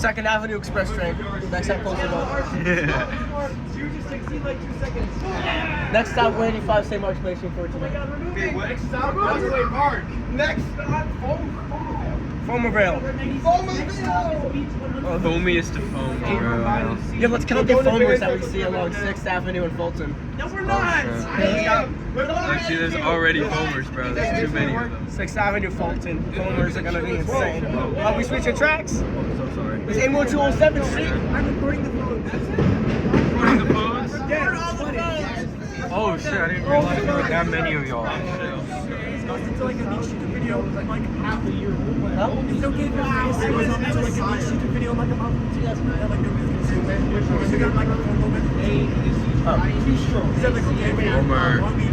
Second Avenue Express train. Next time, close the door. Next stop, 185 St. Mark's Place for tonight. Next stop, Park. Next stop, Fomerville. Foamiest to foam. Yeah, let's count the foamers that we see along 6th Avenue in Fulton. No, we're not. Like, see, there's already foamers, bro. There's too many of them. 6th Avenue, Fulton. Foamers are gonna be insane. We switching tracks? I'm so sorry. It's 81207th Street. I'm recording the phone. Recording the phones? Yes. Oh shit, I didn't realize there were that many of y'all. Until I can shoot a video like half a year. Huh? It's okay if I say what's on until I can shoot a video like a month. Like nobody's gonna say it. We got like a phone moment. Too strong. Is that like okay, man? On the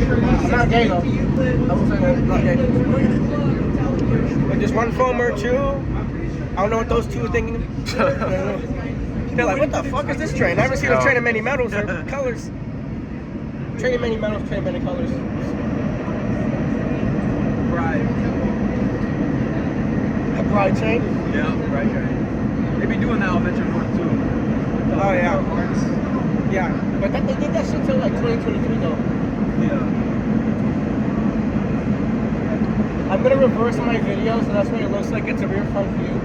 internet. I'm not gay though. I will say that I'm not gay. Like just one foamer, two. I don't know what those two are thinking. They're like, what the fuck is this train? I haven't seen a train of many metals or colors. Train of many metals, train of many colors. Bride. A bride train? Yeah, bride train. They be doing that on Venture Park too. Oh yeah. Yeah, but they did that shit till like 2023 though. Yeah. I'm gonna reverse my video so that's what it looks like. It's a rear front view.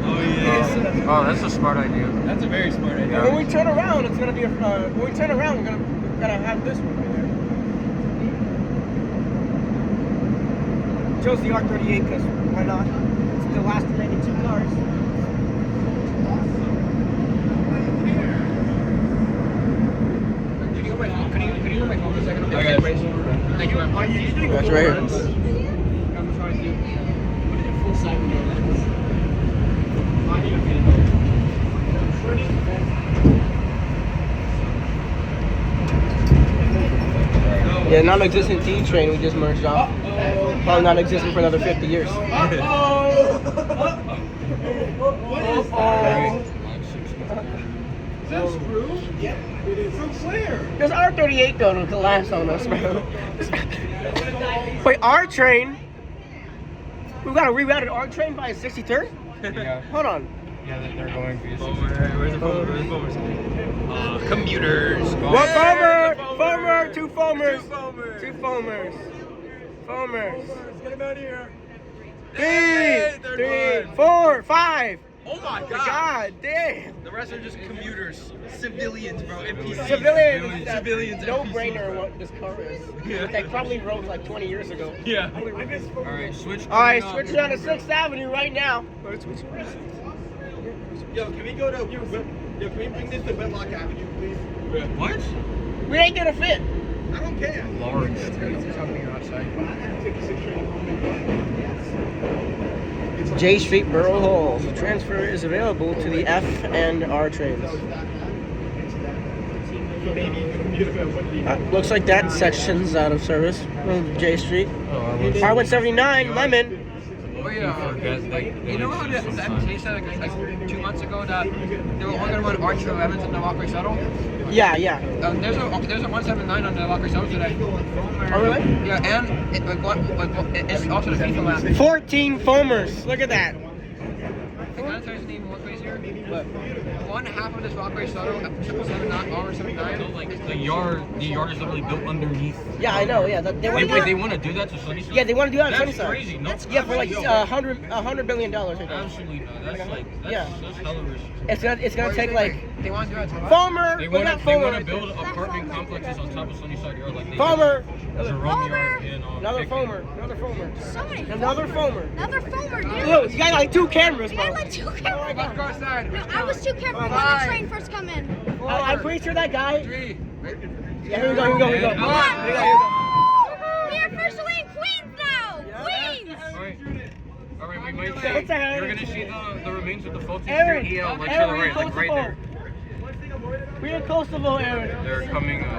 Oh yeah. Oh, that's a smart idea. That's a very smart idea. And when we turn around, it's gonna be a. When we turn around, we're gonna have this one right there. Chose the R38 because why not? It's the last remaining two cars. Can you hold my phone? Can you hold my phone for a second? I got it. Thank you. That's right here. I'm trying to put it in full side view. Yeah, non-existent T train we just merged off. Probably non-existent for another 50 years. Is that true? Yeah. From where? There's R38 though to collapse on us, bro. Wait, R train? We got a rerouted R train by a 63rd? Yeah. Hold on. Yeah, they're going for you. Where's the foamers? Where's the foamers? Commuters. One foamer! Foamer! Two foamers! Two foamers! Foamers! Get him out of here. Three, 4, 5! Oh my God damn! The rest are just commuters. Civilians, bro. NPCs. Civilians! No brainer what this car is. Yeah. They probably wrote like 20 years ago. Yeah. Alright, switch. Alright, switching on to 6th Avenue right now. Yo, can we go to? Yo, can we bring this to Whitlock Avenue, please? What? We ain't gonna fit. I don't care. Large. J Street Borough Hall. The transfer is available to the F and R trains. Looks like that section's out of service. J Street. R179, Lemon. Oh yeah. You know how the MTA said like 2 months ago that they were only going to run Archer Evans and the Rockaways shuttle? Yeah, yeah. There's a 179 on the Rockaways shuttle today. Oh really? Yeah, and it's also the FIFA lap. 14 foamers. Look at that. Can I tell you something more crazy here? What? One half of this Rockaways shuttle, 779, like the yard is literally built underneath. Yeah, I know. Yeah, they want to do that to Sunnyside? Yeah, they want to do that on That's Sunnyside. crazy. No, Yeah, for like $100 billion. I think. Absolutely not. That's hella risky. It's gonna take like They want to do that to foamer. They Look want at to foamer. build apartment complexes on top of Sunnyside Yard like they Foamer. did Jerome Yard and Another Pickett. foamer. Another foamer. So many Another foamer. Another foamer, dude. Look, you got like 2 cameras, You bro. got like 2 cameras. Let's go outside. No, I was 2 cameras when the train first come in. I'm pretty sure that guy. 3. Yeah, here we go. Here we go. Here we go. And Here we go. We are officially in Queens now. Queens. Alright, we might What's that? you're gonna see the remains of the Fulton Aaron, Street EL, like to the Aaron, right, like right there. We're in Coastal, Aaron. They're coming up.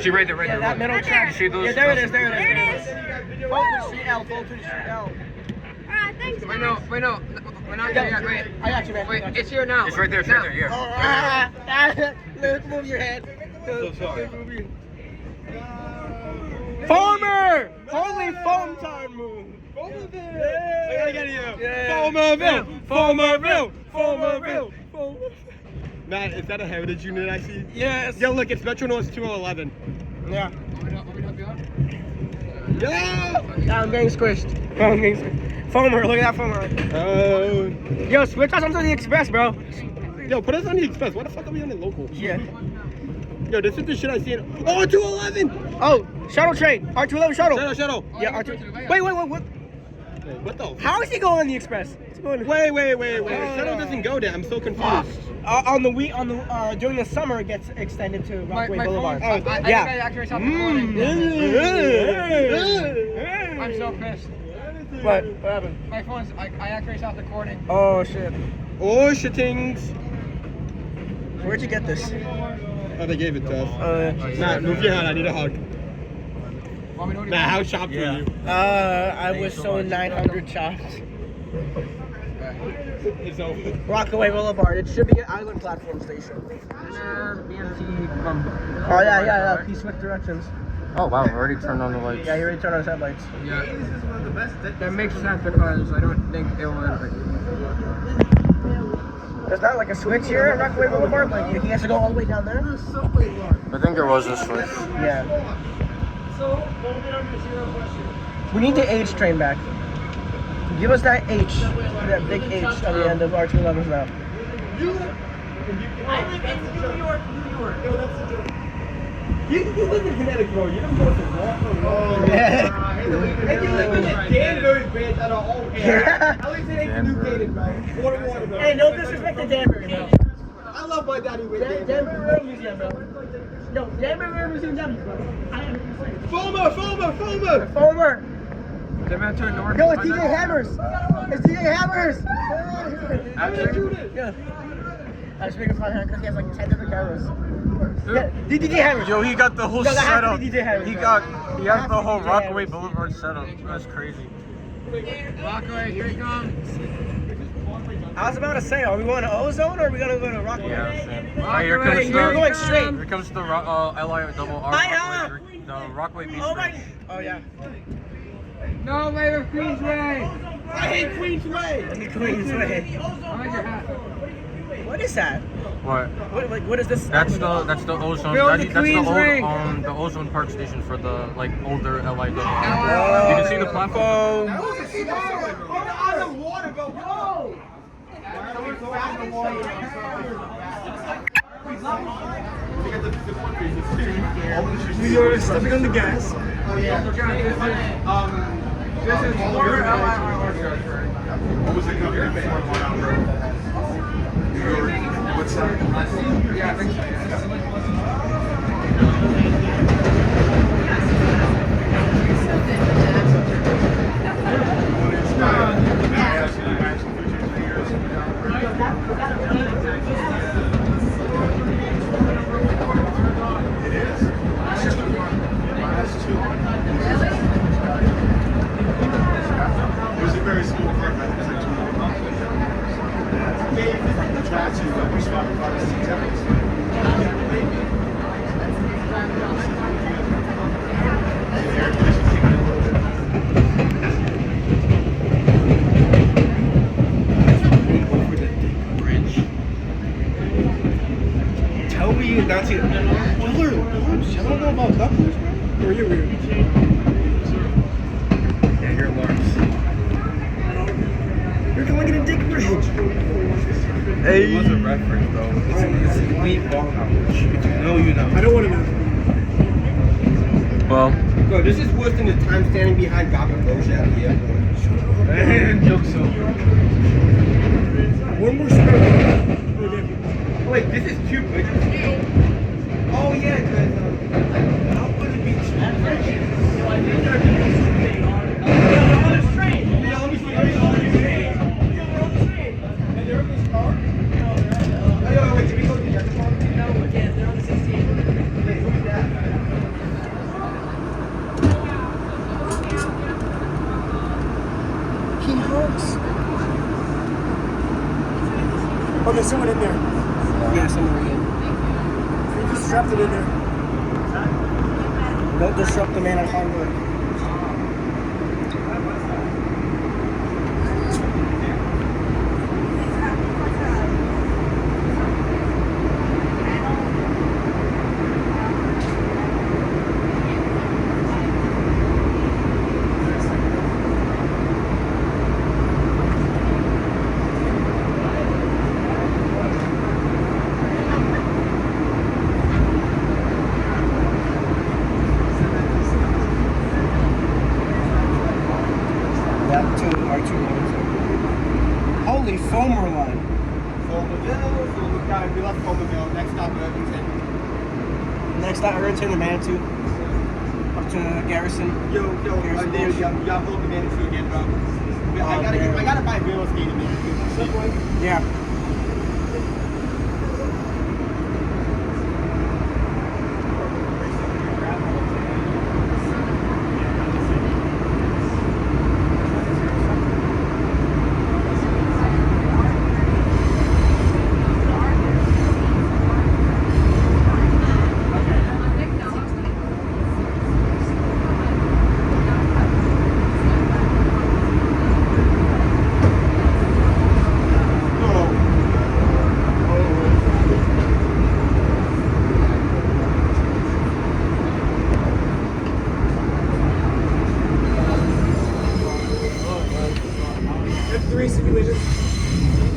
See right there, right Yeah, there. that middle Right track. there. Yeah, there it is. There it is. There it is. Fulton Street L. Fulton Street L. Alright, thanks, Wait, man. no, we're not there yet. Wait, I got you, man. wait, it's here now. It's right there, now. yeah. Let's move your head. So sorry. Farmer! Holy foam time move. Fomerville. Matt, is that a Heritage unit I see? Yes. Yo, look, it's Metro North 211. Yeah. Yeah! I'm getting squished. Fomer, look at that fomer. Yo, switch us onto the Express, bro. Yo, put us on the Express. Why the fuck are we on the local? Yeah. Yo, this is the shit I see in... Oh, 211! Oh, shuttle train. R211 shuttle. Shuttle. Yeah, R2. Wait, what? Wait, what the... How is he going on the Express? He's going Wait. Shuttle doesn't go there. I'm so confused. During the summer, it gets extended to Rockaway My Boulevard. phone, I think I actually stopped recording. I'm so pissed. What happened? My phone's, I actually stopped recording. Oh, shit. Oh, shittings. Where'd you get this? Oh, they gave it to us. Matt, move your hand. I need a hug. Matt, how chopped were you? I was so 900 chopped. It's over. Rockaway Boulevard. It should be an island platform station. BMT. Oh, yeah. He switched directions. Oh wow, already turned on the lights. Yeah, he already turned on his headlights. Yeah. That makes sense because I don't think it would. There's not like a switch here at Rockaway Boulevard. Like he has to go all the way down there. I think there was a switch. Yeah. We need the H train back. Give us that H, that big H on the end of R211s now. I live in New York. Yo, that's a joke. You live in Connecticut, bro. You don't go to Walker. Yeah. And you live in the Danbury branch out of all Yeah. At least it ain't the New Canaan, bro. Water, bro. Hey, no disrespect to Danbury, bro. I love my daddy with Danbury Rail Museum, bro. No, Danbury Rail Museum, bro. Fomer! Fomer. They meant to ignore. Yo, it's DJ Hammers. It's DJ Hammers. Yeah. I was making fun of him because he has like 10 different cameras. Yeah, DJ Hammers. Yo, he got the whole Yo, that has to setup. be DJ Hammers, He bro. has the whole DJ Rockaway Hammers. Boulevard setup. That's crazy. Rockaway, here he comes. I was about to say, are we going to Ozone or are we going to go to Rockaway? Yeah. Here comes We're going straight. Here comes the LI-double-R. Hi-ha. The Rockaway Beach. Oh my. Oh yeah. No way with Queensway. I hate Queensway! The Queensway. I like your hat. What is that? What? What is this? That's the ozone. Build the That's the Queensway. old the ozone park station for the like older LI double. Oh. You can see the platform. On the water, bro. Whoa! We are stepping on the gas. This is older LI. What was the company before Long Road? New York. What's that? Yeah, I think so. It was a very small car. It was like 2 months. That's you. We swapped cars together. Tell me you not see it. Tell her. I don't know about ducklers, bro. Or you're weird. Yeah, your alarms. You're going to Dick Bridge. Hey. It was a reference, though. It's elite ball coverage. No, you know. I don't want to know. Well, Bro, this is worse than the time standing behind Goblin Bullshit at the airport. Man, joke's over. One more spell. Wait, this is 2 bridges? Oh, yeah, because I'll put the beach. Oh, there's someone in there. Yeah, somewhere again. You just strapped it in there. Don't disrupt the man at hard work. two lines. Holy foamer line. Foamerville, so we left Foamerville. Next stop, Irvington. Next stop, Irvington and Manitou. Up to Garrison. Yo, y'all both the Manitou again, bro. I gotta buy real estate in Manitou. Yeah.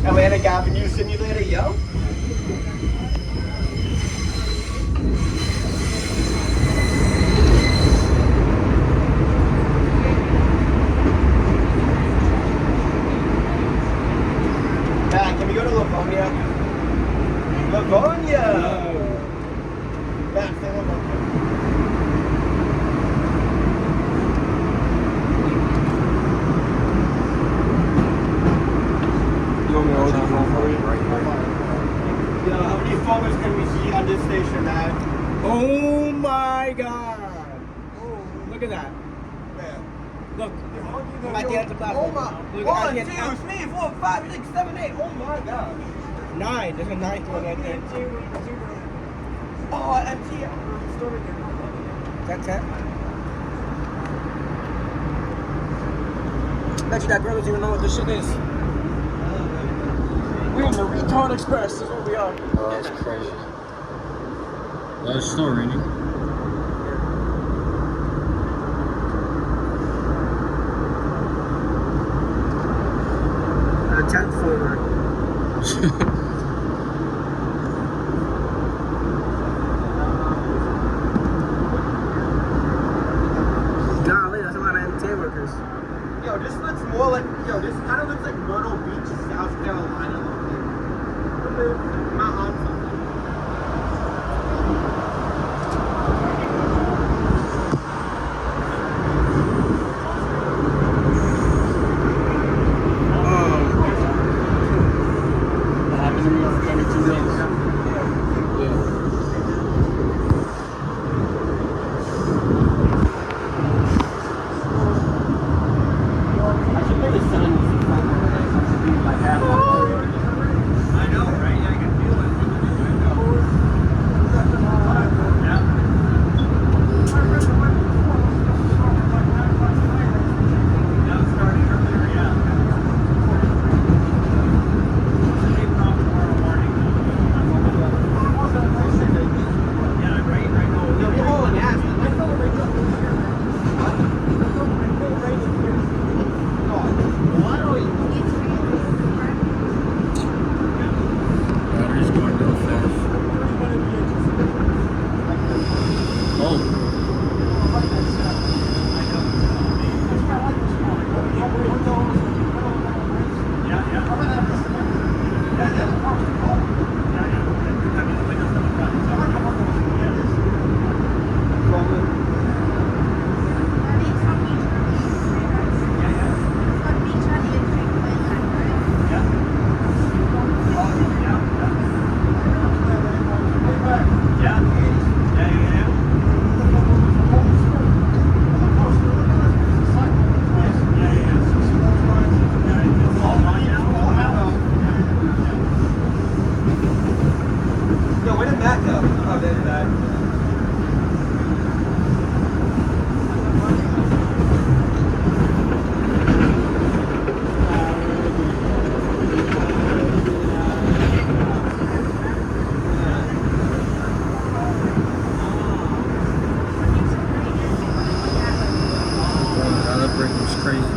Atlantic Avenue Simulator, yo. Matt, can we go to Livonia? Livonia! Matt, say Livonia. Yo, how many foamers can we see on this station, man? Oh my god. Look at that. Look. At the end of the platform. Oh my. Look, 1, at the 2, end. 3, 4, 5, 6, 7, 8. Oh my god. 9. There's a 9th one right there. Oh, empty. That's it. Bet you that girl doesn't even know what this shit is. We're in the Retard Express. This is what we are. That's crazy. Well, it's still raining. A 10th floor. Golly, that's a lot of MTA workers. Yo, this looks more like, this kind of looks like Myrtle Beach, South Carolina. Mount Honson. That happens in every 2 days. I should play the sun. Like half. I know, right? Yeah, I can feel it. Battery's going real fast. Oh. Yo, where did Matt go? Oh, there's Matt. That break was crazy.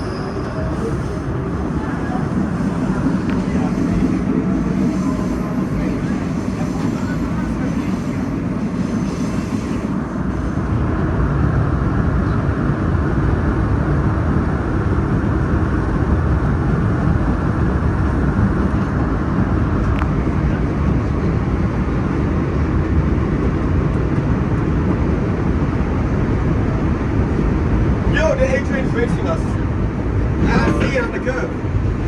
pushing us. And I see it on the curve.